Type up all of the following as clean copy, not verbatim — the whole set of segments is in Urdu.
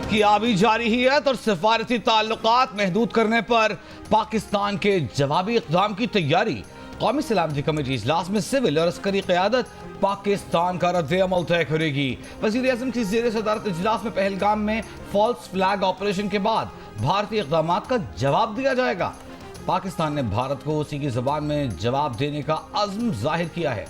بھارت کی آبی جارحیت اور سفارتی تعلقات محدود کرنے پر پاکستان کے جوابی اقدام کی تیاری۔ قومی سلامتی کمیٹی اجلاس میں سول اور عسکری قیادت پاکستان کا رد عمل طے کرے گی۔ وزیر اعظم کی زیر صدارت اجلاس میں پہلگام میں فالس فلیگ آپریشن کے بعد بھارتی اقدامات کا جواب دیا جائے گا۔ پاکستان نے بھارت کو اسی کی زبان میں جواب دینے کا عزم ظاہر کیا ہے۔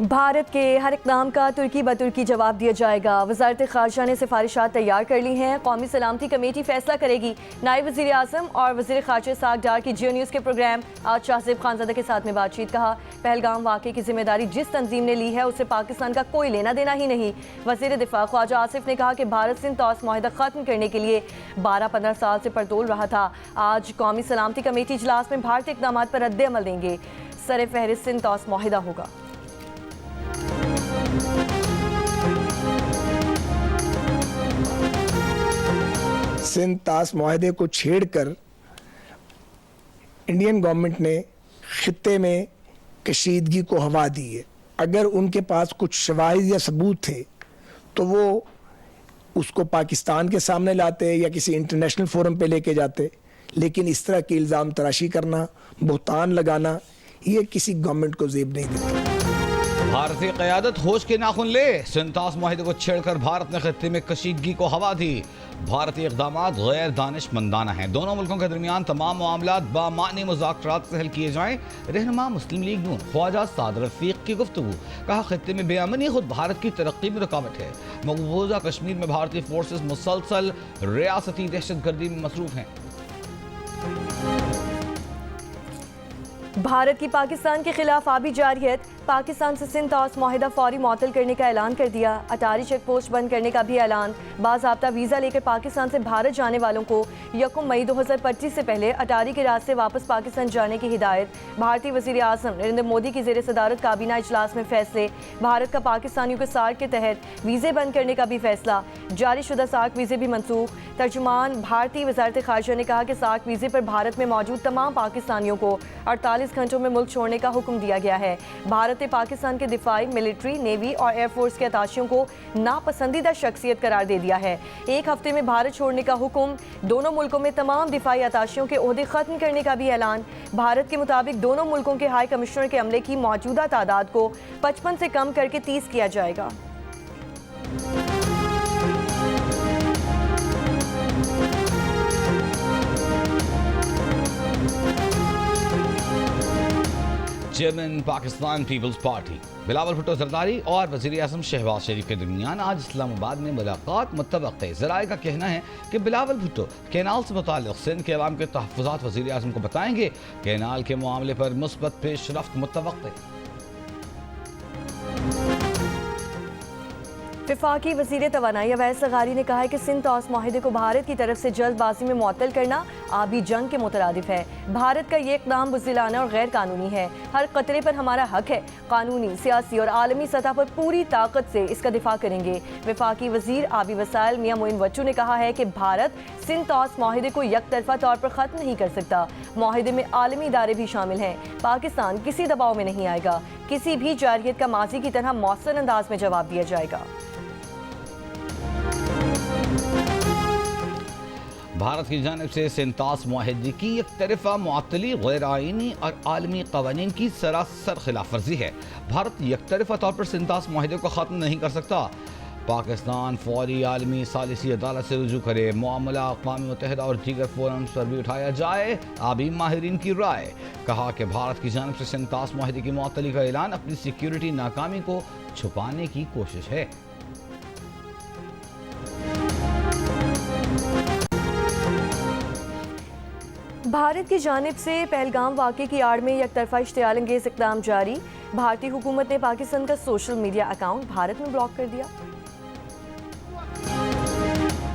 بھارت کے ہر اقدام کا ترکی بترکی جواب دیا جائے گا۔ وزارت خارجہ نے سفارشات تیار کر لی ہیں۔ قومی سلامتی کمیٹی فیصلہ کرے گی۔ نائب وزیر اعظم اور وزیر خارجہ اسحاق ڈار کی جیو نیوز کے پروگرام آج شاہ زیب خانزادہ کے ساتھ میں بات چیت۔ کہا پہلگام واقعے کی ذمہ داری جس تنظیم نے لی ہے اسے پاکستان کا کوئی لینا دینا ہی نہیں۔ وزیر دفاع خواجہ آصف نے کہا کہ بھارت سندھ طاس معاہدہ ختم کرنے کے لیے 12-15 سال سے پرتول رہا تھا۔ آج قومی سلامتی کمیٹی اجلاس میں بھارتی اقدامات پر رد عمل دیں گے۔ سر فہرست سندھ طاس معاہدہ ہوگا۔ سندھ طاس معاہدے کو چھیڑ کر انڈین گورنمنٹ نے خطے میں کشیدگی کو ہوا دی ہے۔ اگر ان کے پاس کچھ شواہد یا ثبوت تھے تو وہ اس کو پاکستان کے سامنے لاتے یا کسی انٹرنیشنل فورم پہ لے کے جاتے، لیکن اس طرح کی الزام تراشی کرنا، بہتان لگانا، یہ کسی گورنمنٹ کو زیب نہیں دیتا۔ بھارتی قیادت ہوش کے ناخن لے۔ سندھ طاس معاہدے کو چھیڑ کر بھارت نے خطے میں کشیدگی کو ہوا دی۔ بھارتی اقدامات غیر دانش مندانہ ہیں۔ دونوں ملکوں کے درمیان تمام معاملات بامعنی مذاکرات سے حل کیے جائیں۔ رہنما مسلم لیگ نون خواجہ سعد رفیق کی گفتگو۔ کہا خطے میں بے امنی خود بھارت کی ترقی میں رکاوٹ ہے۔ مقبوضہ کشمیر میں بھارتی فورسز مسلسل ریاستی دہشت گردی میں مصروف ہیں۔ بھارت کی پاکستان کے خلاف آبی جارحیت۔ پاکستان سے سندھ طاس معاہدہ فوری معطل کرنے کا اعلان کر دیا۔ اٹاری چیک پوسٹ بند کرنے کا بھی اعلان۔ باضابطہ ویزا لے کر پاکستان سے بھارت جانے والوں کو 1 مئی 2025 سے پہلے اٹاری کے راستے واپس پاکستان جانے کی ہدایت۔ بھارتی وزیر اعظم نریندر مودی کی زیر صدارت کابینہ اجلاس میں فیصلے۔ بھارت کا پاکستانیوں کے سارک کے تحت ویزے بند کرنے کا بھی فیصلہ۔ جاری شدہ سارک ویزے بھی منسوخ۔ ترجمان بھارتی وزارت خارجہ نے کہا کہ سارک ویزے پر بھارت میں موجود تمام پاکستانیوں کو 48 گھنٹوں میں ملک چھوڑنے کا حکم دیا گیا ہے۔ بھارت نے پاکستان کے دفاعی، ملٹری، نیوی اور ایئر فورس کے اتاشیوں کو ناپسندیدہ شخصیت قرار دے دیا ہے۔ 1 ہفتے میں بھارت چھوڑنے کا حکم۔ دونوں ملکوں میں تمام دفاعی اتاشیوں کے عہدے ختم کرنے کا بھی اعلان۔ بھارت کے مطابق دونوں ملکوں کے ہائی کمشنر کے عملے کی موجودہ تعداد کو 55 سے کم کر کے 30 کیا جائے گا۔ Chairman Pakistan peoples party Bilawal Bhutto Zardari اور وزیر اعظم شہباز شریف کے درمیان آج اسلام آباد میں ملاقات متوقع ہے۔ ذرائع کا کہنا ہے کہ بلاول بھٹو کینال سے متعلق سندھ کے عوام کے تحفظات وزیر اعظم کو بتائیں گے۔ کینال کے معاملے پر مثبت پیش رفت متوقع ہے۔ وفاقی وزیر توانائی اویس لغاری نے کہا ہے کہ سندھ طاس معاہدے کو بھارت کی طرف سے جلد بازی میں معطل کرنا آبی جنگ کے مترادف ہے۔ بھارت کا یہ اقدام بزدلانہ اور غیر قانونی ہے۔ ہر قطرے پر ہمارا حق ہے۔ قانونی، سیاسی اور عالمی سطح پر پوری طاقت سے اس کا دفاع کریں گے۔ وفاقی وزیر آبی وسائل میاں معین وٹو نے کہا ہے کہ بھارت سندھ طاس معاہدے کو یک طرفہ طور پر ختم نہیں کر سکتا۔ معاہدے میں عالمی ادارے بھی شامل ہیں۔ پاکستان کسی دباؤ میں نہیں آئے گا۔ کسی بھی جارحیت کا ماضی کی طرح مؤثر انداز میں جواب دیا جائے گا۔ بھارت کی جانب سے سندھ طاس معاہدے کی یک طرفہ معطلی غیر آئینی اور عالمی قوانین کی سراسر خلاف ورزی ہے۔ بھارت یک طرفہ طور پر سندھ طاس معاہدے کو ختم نہیں کر سکتا۔ پاکستان فوری عالمی ثالثی عدالت سے رجوع کرے۔ معاملہ اقوام متحدہ اور دیگر فورمز پر بھی اٹھایا جائے۔ آبی ماہرین کی رائے۔ کہا کہ بھارت کی جانب سے سندھ طاس معاہدے کی معطلی کا اعلان اپنی سیکیورٹی ناکامی کو چھپانے کی کوشش ہے۔ بھارت کی جانب سے پہلگام واقعے کی آڑ میں یک طرفہ اشتعال انگیز اقدام جاری۔ بھارتی حکومت نے پاکستان کا سوشل میڈیا اکاؤنٹ بھارت میں بلاک کر دیا۔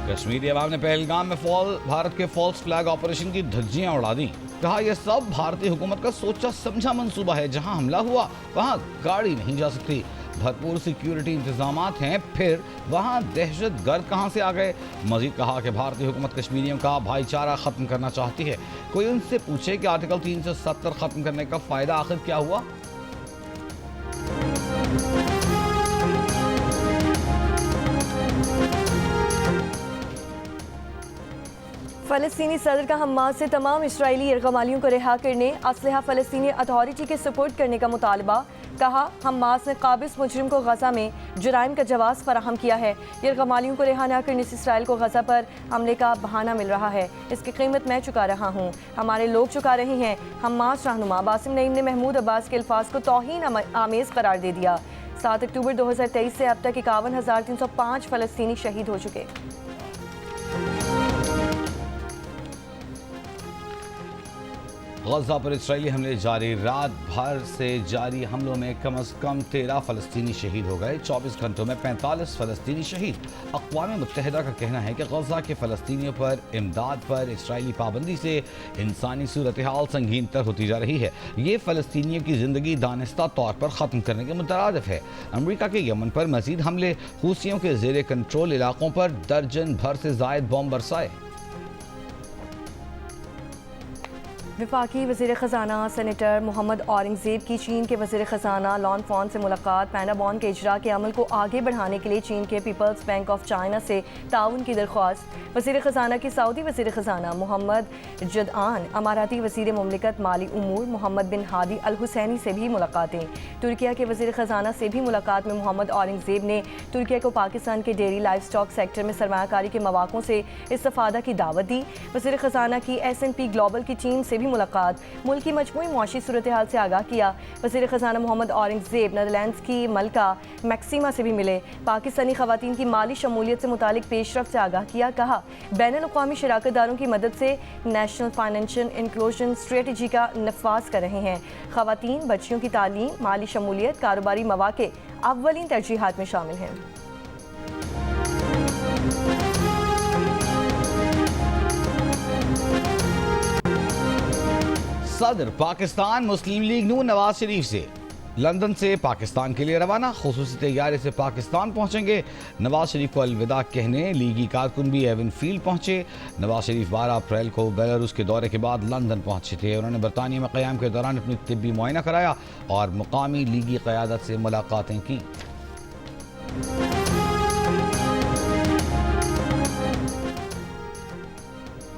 کشمیری عوام نے پہلگام میں بھارت کے فالس فلیگ آپریشن کی دھجیاں اڑا دیں۔ کہا یہ سب بھارتی حکومت کا سوچا سمجھا منصوبہ ہے۔ جہاں حملہ ہوا وہاں گاڑی نہیں جا سکتی۔ بھرپور سیکیورٹی انتظامات ہیں، پھر وہاں دہشت گرد کہاں سے آ گئے؟ مزید کہا کہ بھارتی حکومت کشمیریوں کا بھائی چارہ ختم کرنا چاہتی ہے۔ کوئی ان سے پوچھے کہ آرٹیکل 370 ختم کرنے کا فائدہ آخر کیا ہوا؟ فلسطینی صدر کا حماس سے تمام اسرائیلی یرغمالیوں کو رہا کرنے، اسلحہ فلسطینی اتھارٹی کے سپورٹ کرنے کا مطالبہ۔ کہا حماس نے قابض مجرم کو غزہ میں جرائم کا جواز فراہم کیا ہے۔ یرغمالیوں کو رہا نہ کرنے سے اسرائیل کو غزہ پر حملے کا بہانہ مل رہا ہے۔ اس کی قیمت میں چکا رہا ہوں، ہمارے لوگ چکا رہے ہیں۔ حماس رہنما باسم نعیم نے محمود عباس کے الفاظ کو توہین آمیز قرار دے دیا۔ 7 اکتوبر 2023 سے اب تک 51,305 فلسطینی شہید ہو چکے۔ غزہ پر اسرائیلی حملے جاری، رات بھر سے جاری حملوں میں کم از کم 13 فلسطینی شہید ہو گئے، 24 گھنٹوں میں 45 فلسطینی شہید۔ اقوام متحدہ کا کہنا ہے کہ غزہ کے فلسطینیوں پر امداد پر اسرائیلی پابندی سے انسانی صورتحال سنگین تر ہوتی جا رہی ہے۔ یہ فلسطینیوں کی زندگی دانستہ طور پر ختم کرنے کے مترادف ہے۔ امریکہ کے یمن پر مزید حملے، حوثیوں کے زیر کنٹرول علاقوں پر درجن بھر سے زائد بم برسائے۔ وفاقی وزیر خزانہ سینیٹر محمد اورنگزیب کی چین کے وزیر خزانہ لان فان سے ملاقات، پینا بانڈ کے اجرا کے عمل کو آگے بڑھانے کے لیے چین کے پیپلز بینک آف چائنا سے تعاون کی درخواست۔ وزیر خزانہ کی سعودی وزیر خزانہ محمد جدعان، اماراتی وزیر مملکت مالی امور محمد بن ہادی الحسینی سے بھی ملاقاتیں۔ ترکیہ کے وزیر خزانہ سے بھی ملاقات میں محمد اورنگزیب نے ترکیہ کو پاکستان کے ڈیری لائف سٹاک سیکٹر میں سرمایہ کاری کے مواقعوں سے استفادہ کی دعوت دی۔ وزیر خزانہ کی S&P گلوبل کی ٹیم سے بھی ملاقات، ملک کی مجموعی معاشی صورتحال سے آگاہ کیا۔ وزیر خزانہ محمد اورنگزیب نیدرلینڈز کی ملکہ میکسیما سے بھی ملے، پاکستانی خواتین کی مالی شمولیت سے متعلق پیش رفت سے آگاہ کیا۔ کہا بین الاقوامی شراکت داروں کی مدد سے نیشنل فائنینشل انکلوژن اسٹریٹجی کا نفاذ کر رہے ہیں۔ خواتین، بچیوں کی تعلیم، مالی شمولیت، کاروباری مواقع اولین ترجیحات میں شامل ہیں۔ صدر پاکستان مسلم لیگ نون نواز شریف سے لندن سے پاکستان کے لیے روانہ، خصوصی طیارے سے پاکستان پہنچیں گے۔ نواز شریف کو الوداع کہنے لیگی کارکن بھی ایون فیلڈ پہنچے۔ نواز شریف 12 اپریل کو بیلاروس کے دورے کے بعد لندن پہنچے تھے۔ انہوں نے برطانیہ میں قیام کے دوران اپنی طبی معائنہ کرایا اور مقامی لیگی قیادت سے ملاقاتیں کی۔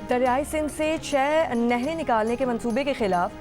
دریائے سندھ سے 6 نہریں نکالنے کے منصوبے کے خلاف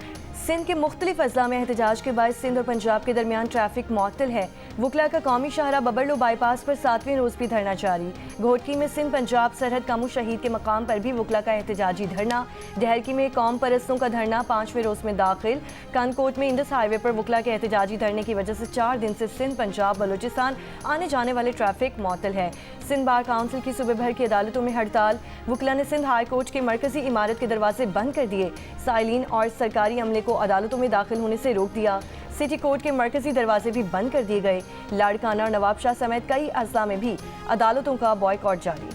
سندھ کے مختلف اضلاع میں احتجاج کے باعث سندھ اور پنجاب کے درمیان ٹریفک معطل ہے۔ وکلاء کا قومی شاہراہ ببرلو بائی پاس پر 7ویں روز بھی دھرنا جاری۔ گھوٹکی میں سندھ پنجاب سرحد کامو شہید کے مقام پر بھی وکلاء کا احتجاجی دھرنا۔ ڈہرکی میں قوم پرستوں کا دھرنا 5ویں روز میں داخل۔ کانکوٹ میں انڈس ہائی وے پر وکلاء کے احتجاجی دھرنے کی وجہ سے 4 دن سے سندھ پنجاب بلوچستان آنے جانے والے ٹریفک معطل ہے۔ سندھ بار کونسل کی صوبہ بھر کی عدالتوں میں ہڑتال، وکلاء نے سندھ ہائی کورٹ کی مرکزی عمارت کے دروازے بند کر دیے۔ سائلین اور سرکاری عملے کو عدالتوں میں داخل ہونے سے روک دیا۔ سٹی کورٹ کے مرکزی دروازے بھی بند کر دیے گئے۔ لاڑکانہ اور نواب شاہ سمیت کئی اضلاع میں بھی عدالتوں کا بائیکاٹ جاری۔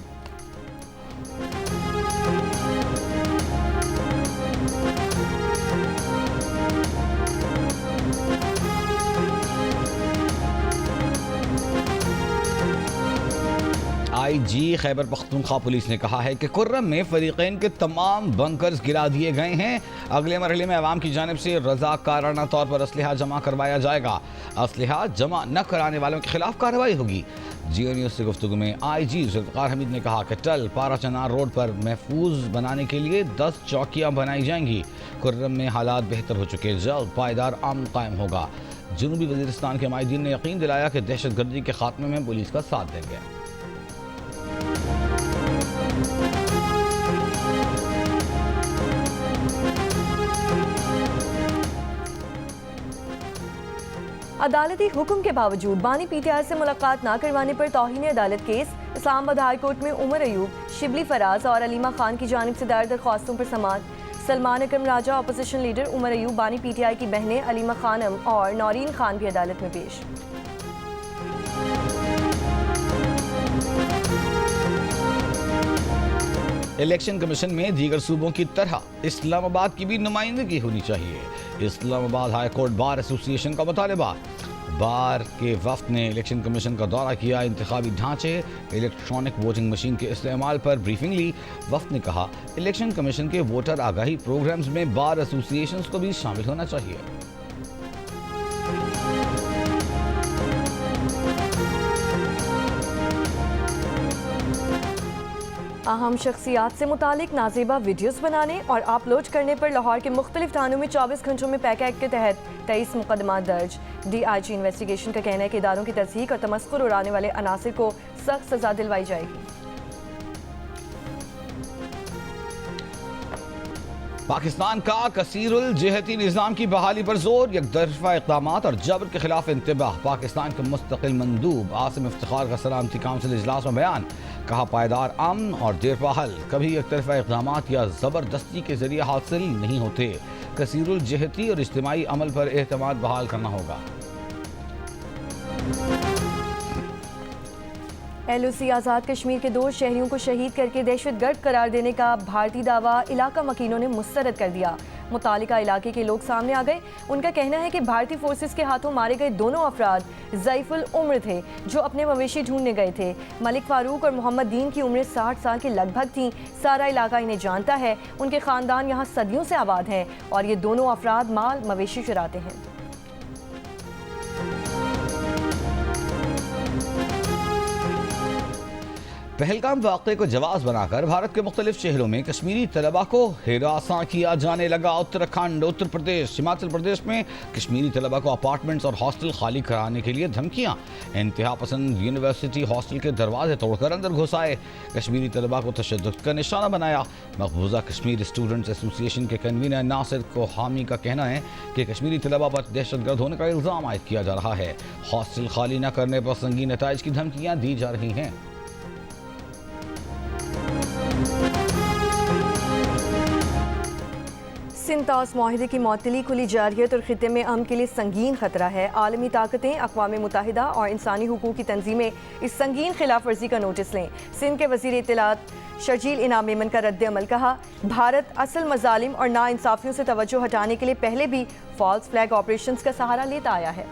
IG خیبر پختونخوا پولیس نے کہا ہے کہ کرم میں فریقین کے تمام بنکرز گرا دیے گئے ہیں۔ اگلے مرحلے میں عوام کی جانب سے رضاکارانہ طور پر اسلحہ جمع کروایا جائے گا۔ اسلحہ جمع نہ کرانے والوں کے خلاف کارروائی ہوگی۔ جیو نیوز سے گفتگو میں IG ذوالفقار حمید نے کہا کہ ٹل پارا چنار روڈ پر محفوظ بنانے کے لیے 10 چوکیاں بنائی جائیں گی۔ کرم میں حالات بہتر ہو چکے، جلد پائیدار امن قائم ہوگا۔ جنوبی وزیرستان کے مائدین نے یقین دلایا کہ دہشت گردی کے خاتمے میں پولیس کا ساتھ دیں گے۔ عدالتی حکم کے باوجود بانی PTI سے ملاقات نہ کروانے پر توہین عدالت کیس۔ اسلام آباد ہائی کورٹ میں عمر ایوب، شبلی فراز اور علیمہ خان کی جانب سے دائر درخواستوں پر سماعت۔ سلمان اکرم راجہ، اپوزیشن لیڈر عمر ایوب، بانی PTI کی بہنیں علیمہ خانم اور نورین خان بھی عدالت میں پیش۔ الیکشن کمیشن میں دیگر صوبوں کی طرح اسلام آباد کی بھی نمائندگی ہونی چاہیے۔ اسلام آباد ہائی کورٹ بار ایسوسی ایشن کا مطالبہ۔ بار کے وفد نے الیکشن کمیشن کا دورہ کیا، انتخابی ڈھانچے، الیکٹرانک ووٹنگ مشین کے استعمال پر بریفنگ لی۔ وفد نے کہا الیکشن کمیشن کے ووٹر آگاہی پروگرامز میں بار ایسوسی ایشنز کو بھی شامل ہونا چاہیے۔ اہم شخصیات سے متعلق نازیبہ ویڈیوز بنانے اور اپلوڈ کرنے پر لاہور کے مختلف تھانوں میں 24 گھنٹوں میں پیکا ایکٹ کے تحت 23 مقدمات درج۔ ڈی آئی جی انویسٹیگیشن کا کہنا ہے کہ اداروں کی تصدیق اور تمسخر اڑانے والے عناصر کو سخت سزا دلوائی جائے گی۔ پاکستان کا کثیر الجہتی نظام کی بحالی پر زور، یک طرفہ اقدامات اور جبر کے خلاف انتباہ۔ پاکستان کے مستقل مندوب عاصم افتخار کا سلامتی کونسل اجلاس میں بیان، کہا پائیدار امن اور دیرپا حل کبھی یک طرفہ اقدامات یا زبردستی کے ذریعے حاصل نہیں ہوتے۔ کثیر الجہتی اور اجتماعی عمل پر اعتماد بحال کرنا ہوگا۔ ایل او سی آزاد کشمیر کے 2 شہریوں کو شہید کر کے دہشت گرد قرار دینے کا بھارتی دعویٰ علاقہ مکینوں نے مسترد کر دیا۔ متعلقہ علاقے کے لوگ سامنے آ گئے۔ ان کا کہنا ہے کہ بھارتی فورسز کے ہاتھوں مارے گئے دونوں افراد ضعیف العمر تھے جو اپنے مویشی ڈھونڈنے گئے تھے۔ ملک فاروق اور محمد دین کی عمریں 60 سال کے لگ بھگ تھیں۔ سارا علاقہ انہیں جانتا ہے۔ ان کے خاندان یہاں صدیوں سے آباد ہیں اور یہ دونوں افراد مال مویشی چراتے ہیں۔ پہلگام واقعے کو جواز بنا کر بھارت کے مختلف شہروں میں کشمیری طلبہ کو ہراساں کیا جانے لگا۔ اتراکھنڈ، اتر پردیش، ہماچل پردیش میں کشمیری طلبہ کو اپارٹمنٹس اور ہاسٹل خالی کرانے کے لیے دھمکیاں۔ انتہا پسند یونیورسٹی ہاسٹل کے دروازے توڑ کر اندر گھس آئے، کشمیری طلبہ کو تشدد کا نشانہ بنایا۔ مقبوضہ کشمیر اسٹوڈنٹس ایسوسی ایشن کے کنوینر ناصر کو حامی کا کہنا ہے کہ کشمیری طلبہ پر دہشت گرد ہونے کا الزام عائد کیا جا رہا ہے۔ ہاسٹل خالی نہ کرنے پر سنگین نتائج کی دھمکیاں دی جا رہی ہیں۔ سنتاس معاہدے کی معطلی کھلی جارحیت اور خطے میں امن کے لیے سنگین خطرہ ہے۔ عالمی طاقتیں، اقوام متحدہ اور انسانی حقوق کی تنظیمیں اس سنگین خلاف ورزی کا نوٹس لیں۔ سندھ کے وزیر اطلاعات شرجیل انعام میمن کا رد عمل، کہا بھارت اصل مظالم اور ناانصافیوں سے توجہ ہٹانے کے لیے پہلے بھی فالس فلیگ آپریشنز کا سہارا لیتا آیا ہے۔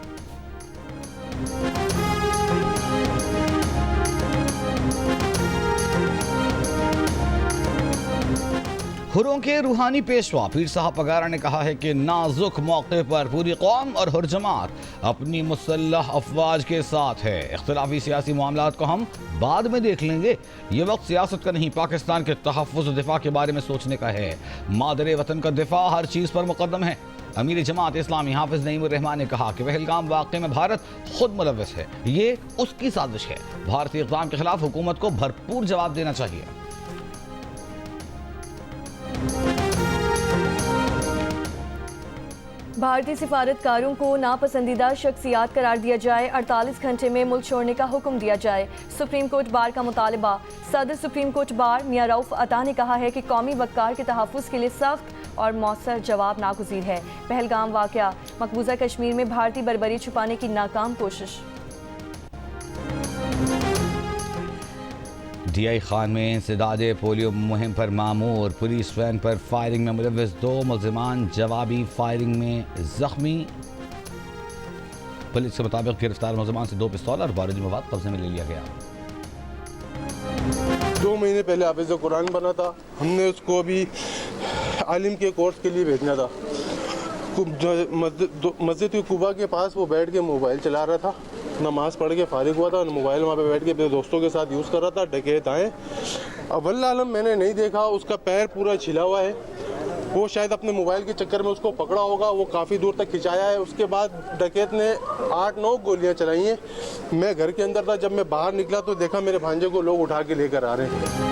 ہروں کے روحانی پیشوا پیر صاحب پگارا نے کہا ہے کہ نازک موقع پر پوری قوم اور ہر جماعت اپنی مسلح افواج کے ساتھ ہے۔ اختلافی سیاسی معاملات کو ہم بعد میں دیکھ لیں گے، یہ وقت سیاست کا نہیں، پاکستان کے تحفظ و دفاع کے بارے میں سوچنے کا ہے۔ مادر وطن کا دفاع ہر چیز پر مقدم ہے۔ امیر جماعت اسلامی حافظ نعیم الرحمن نے کہا کہ پہلگام واقعے میں بھارت خود ملوث ہے، یہ اس کی سازش ہے۔ بھارتی اقدام کے خلاف حکومت کو بھرپور جواب دینا چاہیے۔ بھارتی سفارتکاروں کو ناپسندیدہ شخصیات قرار دیا جائے، 48 گھنٹے میں ملک چھوڑنے کا حکم دیا جائے۔ سپریم کورٹ بار کا مطالبہ، صدر سپریم کورٹ بار میاں رؤف عطا نے کہا ہے کہ قومی وقار کے تحفظ کے لیے سخت اور مؤثر جواب ناگزیر ہے۔ پہلگام واقعہ، مقبوضہ کشمیر میں بھارتی بربری چھپانے کی ناکام کوشش۔ ڈی آئی خان میں انسداد پولیو مہم پر مامور، پولیس وین پر فائرنگ میں ملوث 2 ملزمان جوابی فائرنگ میں زخمی۔ پولیس کے مطابق گرفتار ملزمان سے 2 پستول اور بارودی مواد قبضے میں لے لیا گیا۔ 2 مہینے پہلے حافظ قرآن بنا تھا، ہم نے اس کو ابھی عالم کے کورس کے لیے بھیجنا تھا۔ مسجد قباء کے پاس وہ بیٹھ کے موبائل چلا رہا تھا، نماز پڑھ کے فارغ ہوا تھا اور موبائل وہاں پہ بیٹھ کے اپنے دوستوں کے ساتھ یوز کر رہا تھا۔ ڈکیت آئے، اب واللہ عالم میں نے نہیں دیکھا، اس کا پیر پورا چھلا ہوا ہے، وہ شاید اپنے موبائل کے چکر میں اس کو پکڑا ہوگا، وہ کافی دور تک کھنچایا ہے۔ اس کے بعد ڈکیت نے 8-9 گولیاں چلائی ہیں۔ میں گھر کے اندر تھا، جب میں باہر نکلا تو دیکھا میرے بھانجے کو لوگ اٹھا کے لے کر آ رہے ہیں۔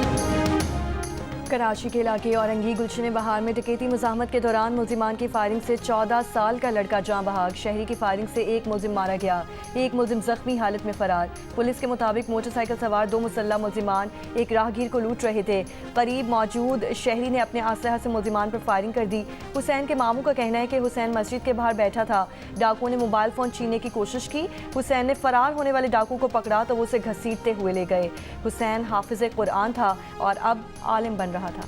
کراچی کے علاقے اورنگی گلشن بہار میں ڈکیتی مزاحمت کے دوران ملزمان کی فائرنگ سے 14 سال کا لڑکا جاں بحق، شہری کی فائرنگ سے 1 ملزم مارا گیا، 1 ملزم زخمی حالت میں فرار۔ پولیس کے مطابق موٹر سائیکل سوار 2 مسلح ملزمان ایک راہگیر کو لوٹ رہے تھے۔ قریب موجود شہری نے اپنے اسلحہ سے ملزمان پر فائرنگ کر دی۔ حسین کے ماموں کا کہنا ہے کہ حسین مسجد کے باہر بیٹھا تھا، ڈاکو نے موبائل فون چھیننے کی کوشش کی، حسین نے فرار ہونے والے ڈاکو کو پکڑا تو وہ اسے گھسیٹتے ہوئے لے گئے۔ حسین حافظ قرآن تھا اور اب عالم بن رہا تھا۔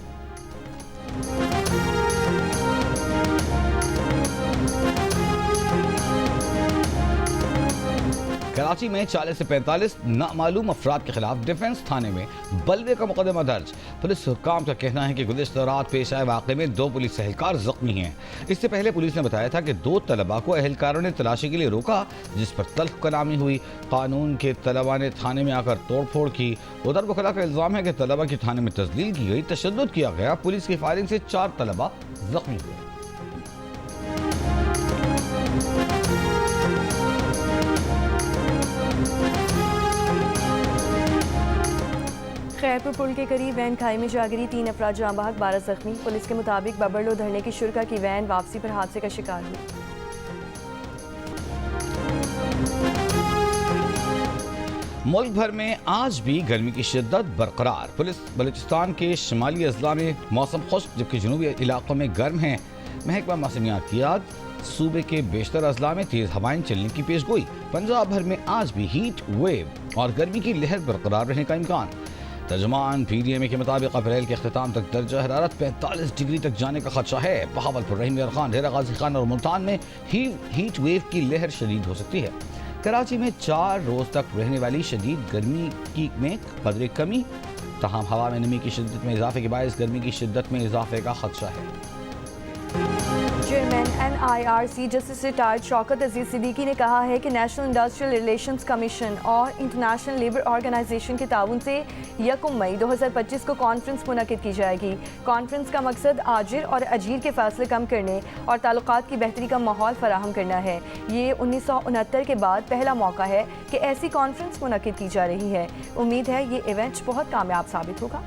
کراچی میں 40 سے 45 نامعلوم افراد کے خلاف ڈیفنس تھانے میں بلوے کا مقدمہ درج۔ پولیس حکام کا کہنا ہے کہ گزشتہ رات پیش آئے واقعے میں 2 پولیس اہلکار زخمی ہیں۔ اس سے پہلے پولیس نے بتایا تھا کہ 2 طلباء کو اہلکاروں نے تلاشی کے لیے روکا، جس پر تلخ کلامی ہوئی۔ قانون کے طلباء نے تھانے میں آ کر توڑ پھوڑ کی۔ ادھر وکلاء کا الزام ہے کہ طلباء کی تھانے میں تذلیل کی گئی، تشدد کیا گیا۔ پولیس کی فائرنگ سے 4 طلباء زخمی ہوئے۔ خیرپور پل کے قریب وین کھائی میں جا گری، 3 افراد جاں بحق، 12 زخمی۔ پولیس کے مطابق ببرلو دھرنے کی شرکا کی وین واپسی پر حادثے کا شکار ہوئی۔ ملک بھر میں آج بھی گرمی کی شدت برقرار۔ پولیس بلوچستان کے شمالی اضلاع میں موسم خشک جبکہ جنوبی علاقوں میں گرم ہیں۔ محکمہ موسمیات کی یاد، صوبے کے بیشتر اضلاع میں تیز ہوائیں چلنے کی پیش گوئی۔ پنجاب بھر میں آج بھی ہیٹ ویو اور گرمی کی لہر برقرار رہنے کا امکان۔ ترجمان PDMA کے مطابق اپریل کے اختتام تک درجہ حرارت 45 ڈگری تک جانے کا خدشہ ہے۔ بہاولپور، رحیم یار خان، ڈیرہ غازی خان اور ملتان میں ہیٹ ویو کی لہر شدید ہو سکتی ہے۔ کراچی میں 4 روز تک رہنے والی شدید گرمی میں قدرے کمی، تاہم ہوا میں نمی کی شدت میں اضافے کے باعث گرمی کی شدت میں اضافے کا خدشہ ہے۔ Chairman NIRC justice retired Shaukat Aziz Siddiqui نے کہا ہے کہ نیشنل انڈسٹریل ریلیشنز کمیشن اور انٹرنیشنل لیبر آرگنائزیشن کے تعاون سے 1 مئی 2025 کو کانفرنس منعقد کی جائے گی۔ کانفرنس کا مقصد آجر اور اجیر کے فاصلے کم کرنے اور تعلقات کی بہتری کا ماحول فراہم کرنا ہے۔ یہ 1969 کے بعد پہلا موقع ہے کہ ایسی کانفرنس منعقد کی جا رہی ہے۔ امید ہے یہ ایونٹ بہت کامیاب ثابت ہوگا۔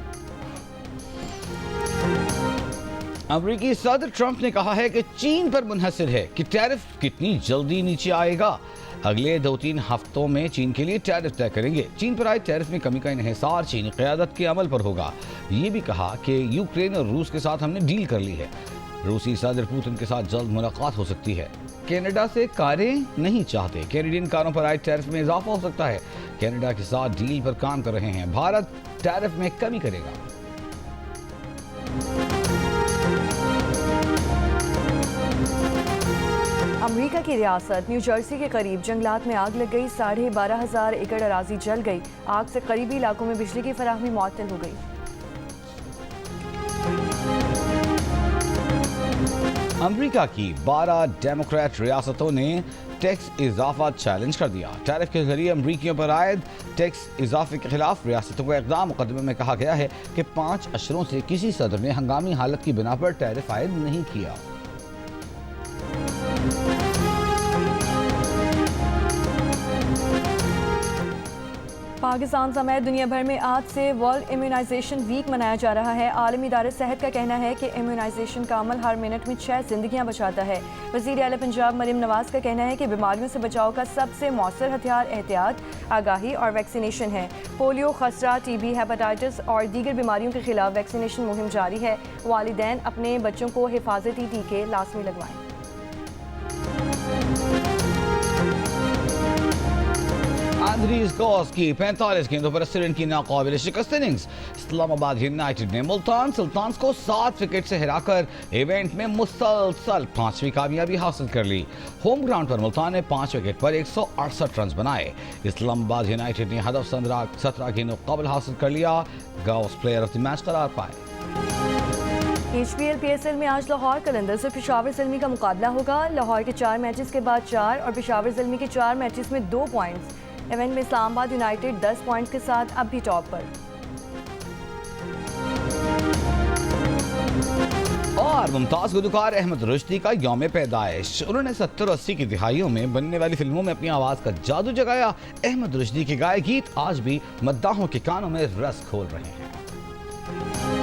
امریکی صدر ٹرمپ نے کہا ہے کہ چین پر منحصر ہے کہ ٹیرف کتنی جلدی نیچے آئے گا۔ اگلے 2-3 ہفتوں میں چین کے لیے ٹیرف طے کریں گے۔ چین پر آئے ٹیرف میں کمی کا انحصار چینی قیادت کے عمل پر ہوگا۔ یہ بھی کہا کہ یوکرین اور روس کے ساتھ ہم نے ڈیل کر لی ہے۔ روسی صدر پوتن کے ساتھ جلد ملاقات ہو سکتی ہے۔ کینیڈا سے کاریں نہیں چاہتے، کینیڈین کاروں پر آئے ٹیرف میں اضافہ ہو سکتا ہے۔ کینیڈا کے ساتھ ڈیل پر کام کر رہے ہیں۔ بھارت ٹیرف میں کمی کرے گا۔ امریکہ کی ریاست نیو جرسی کے قریب جنگلات میں آگ لگ گئی، 12,500 ایکڑ اراضی جل گئی۔ آگ سے قریبی علاقوں میں بجلی کی فراہمی معطل ہو گئی۔ امریکہ کی 12 ڈیموکریٹ ریاستوں نے ٹیکس اضافہ چیلنج کر دیا۔ ٹیرف کے ذریعے امریکیوں پر عائد ٹیکس اضافے کے خلاف ریاستوں کا اقدام۔ مقدمے میں کہا گیا ہے کہ 5 اشروں سے کسی صدر نے ہنگامی حالت کی بنا پر ٹیرف عائد نہیں کیا۔ پاکستان سمیت دنیا بھر میں آج سے ورلڈ امیونائزیشن ویک منایا جا رہا ہے۔ عالمی ادارہ صحت کا کہنا ہے کہ امیونائزیشن کا عمل ہر منٹ میں 6 زندگیاں بچاتا ہے۔ وزیر اعلیٰ پنجاب مریم نواز کا کہنا ہے کہ بیماریوں سے بچاؤ کا سب سے مؤثر ہتھیار احتیاط، آگاہی اور ویکسینیشن ہے۔ پولیو، خسرہ، TB، ہیپاٹائٹس اور دیگر بیماریوں کے خلاف ویکسینیشن مہم جاری ہے۔ والدین اپنے بچوں کو حفاظتی ٹیکے لازمی لگوائیں۔ آندریز گوس کی 45 گیندوں پر اسٹرن کی ناقابل شکست اننگز۔ اسلام آباد یونائیٹڈ نے ملتان سلطانز کو 7 وکٹ سے ہرا کر ایونٹ میں مسلسل 5ویں کامیابی حاصل کر لی۔ ہوم گراؤنڈ پر ملتان نے 5 وکٹ پر 168 رنز بنائے۔ اسلام آباد یونائیٹڈ نے ہدف 17 گیندوں قبل حاصل کر لیا۔ گوس پلیئر آف دی میچ قرار پائے۔ HPL PSL میں آج لاہور قلندرز اور پشاور زلمی کا مقابلہ ہوگا۔ لاہور کے 4 میچز کے بعد 4 اور پشاور زلمی کے 4 میچز میں 2 پوائنٹس۔ ایونٹ میں اسلام آباد یونائیٹڈ 10 پوائنٹس کے ساتھ اب بھی ٹاپ پر۔ اور ممتاز گلوکار احمد رشدی کا یوم پیدائش۔ انہوں نے 70 اور 80 کی دہائیوں میں بننے والی فلموں میں اپنی آواز کا جادو جگایا۔ احمد رشدی کے گائے گیت آج بھی مداحوں کے کانوں میں رس کھول رہے ہیں۔